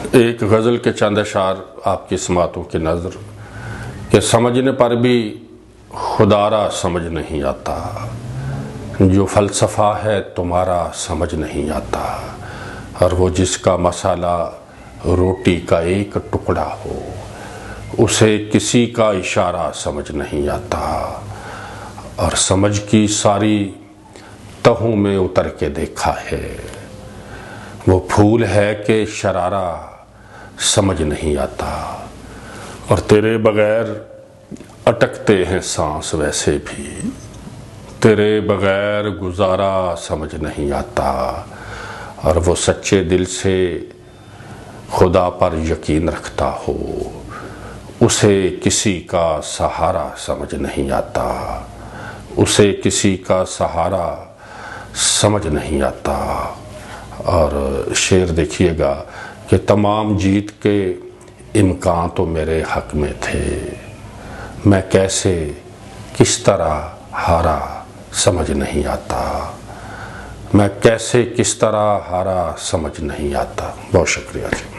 एक गज़ल के चंद अशार आपकी समातों की नज़र के समझने पर भी खुदारा समझ नहीं आता, जो फ़लसफ़ा है तुम्हारा समझ नहीं आता, और वो जिसका मसाला रोटी का एक टुकड़ा हो उसे किसी का इशारा समझ नहीं आता, और समझ की सारी तहों में उतर के देखा है, वो फूल है कि शरारा समझ नहीं आता, और तेरे बगैर अटकते हैं सांस वैसे भी, तेरे बगैर गुजारा समझ नहीं आता, और वो सच्चे दिल से खुदा पर यकीन रखता हो उसे किसी का सहारा समझ नहीं आता, उसे किसी का सहारा समझ नहीं आता। और शेर देखिएगा कि तमाम जीत के इम्कान तो मेरे हक में थे, मैं कैसे किस तरह हारा समझ नहीं आता, मैं कैसे किस तरह हारा समझ नहीं आता। बहुत शुक्रिया जी।